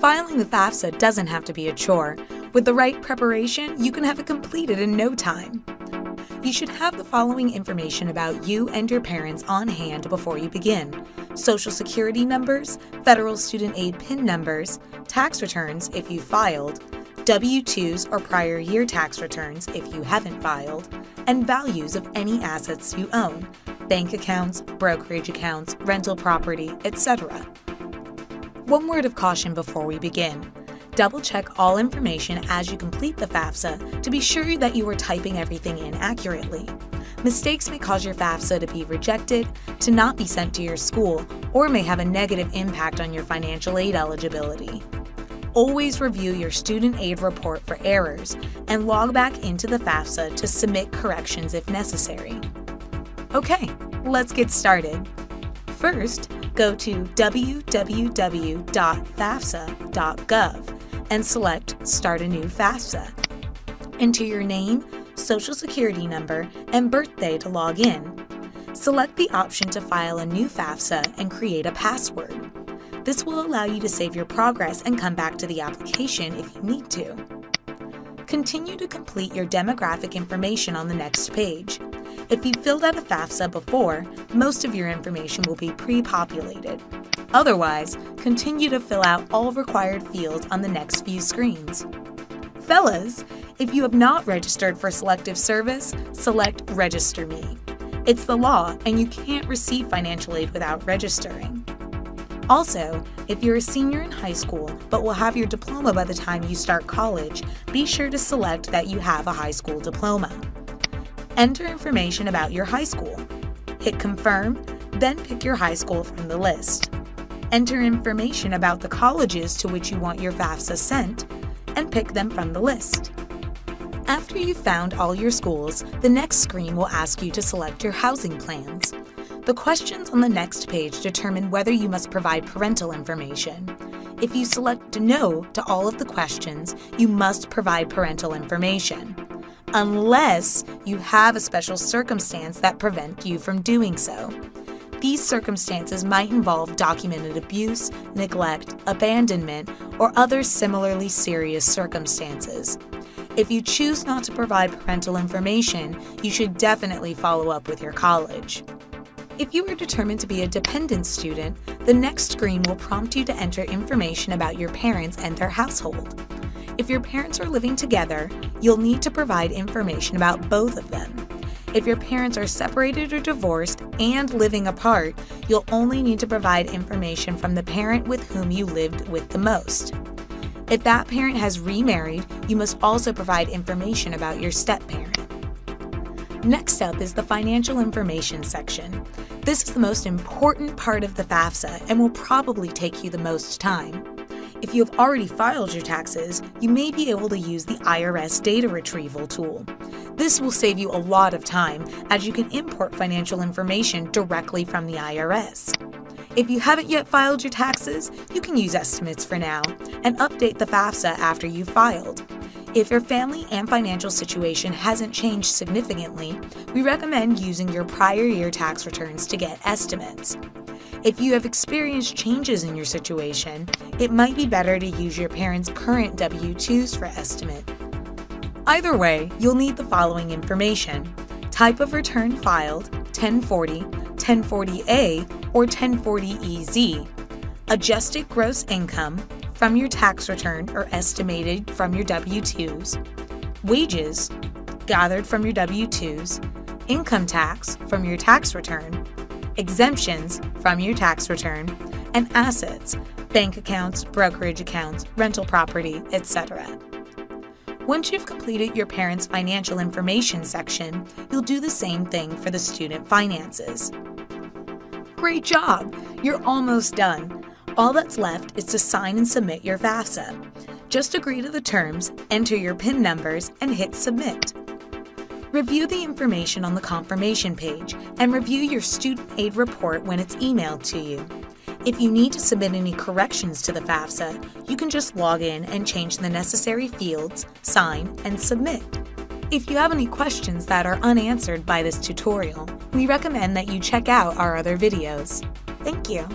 Filing the FAFSA doesn't have to be a chore. With the right preparation, you can have it completed in no time. You should have the following information about you and your parents on hand before you begin: Social Security numbers, federal student aid PIN numbers, tax returns if you filed, W-2s or prior year tax returns if you haven't filed, and values of any assets you own, bank accounts, brokerage accounts, rental property, etc. One word of caution before we begin. Double-check all information as you complete the FAFSA to be sure that you are typing everything in accurately. Mistakes may cause your FAFSA to be rejected, to not be sent to your school, or may have a negative impact on your financial aid eligibility. Always review your student aid report for errors and log back into the FAFSA to submit corrections if necessary. Okay, let's get started. First, go to www.fafsa.gov and select Start a New FAFSA. Enter your name, Social Security number, and birthday to log in. Select the option to file a new FAFSA and create a password. This will allow you to save your progress and come back to the application if you need to. Continue to complete your demographic information on the next page. If you filled out a FAFSA before, most of your information will be pre-populated. Otherwise, continue to fill out all required fields on the next few screens. Fellas, if you have not registered for Selective Service, select Register Me. It's the law, and you can't receive financial aid without registering. Also, if you're a senior in high school but will have your diploma by the time you start college, be sure to select that you have a high school diploma. Enter information about your high school. Hit Confirm, then pick your high school from the list. Enter information about the colleges to which you want your FAFSA sent, and pick them from the list. After you've found all your schools, the next screen will ask you to select your housing plans. The questions on the next page determine whether you must provide parental information. If you select No to all of the questions, you must provide parental information, unless you have a special circumstance that prevents you from doing so. These circumstances might involve documented abuse, neglect, abandonment, or other similarly serious circumstances. If you choose not to provide parental information, you should definitely follow up with your college. If you are determined to be a dependent student, the next screen will prompt you to enter information about your parents and their household. If your parents are living together, you'll need to provide information about both of them. If your parents are separated or divorced and living apart, you'll only need to provide information from the parent with whom you lived with the most. If that parent has remarried, you must also provide information about your step-parent. Next up is the Financial Information section. This is the most important part of the FAFSA and will probably take you the most time. If you have already filed your taxes, you may be able to use the IRS data retrieval tool. This will save you a lot of time, as you can import financial information directly from the IRS. If you haven't yet filed your taxes, you can use estimates for now and update the FAFSA after you've filed. If your family and financial situation hasn't changed significantly, we recommend using your prior year tax returns to get estimates. If you have experienced changes in your situation, it might be better to use your parents' current W-2s for estimate. Either way, you'll need the following information: type of return filed, 1040, 1040A, or 1040EZ, adjusted gross income from your tax return or estimated from your W-2s, wages gathered from your W-2s, income tax from your tax return, exemptions from your tax return, and assets, bank accounts, brokerage accounts, rental property, etc. Once you've completed your parents' financial information section, you'll do the same thing for the student finances. Great job! You're almost done. All that's left is to sign and submit your FAFSA. Just agree to the terms, enter your PIN numbers, and hit Submit. Review the information on the confirmation page and review your student aid report when it's emailed to you. If you need to submit any corrections to the FAFSA, you can just log in and change the necessary fields, sign, and submit. If you have any questions that are unanswered by this tutorial, we recommend that you check out our other videos. Thank you.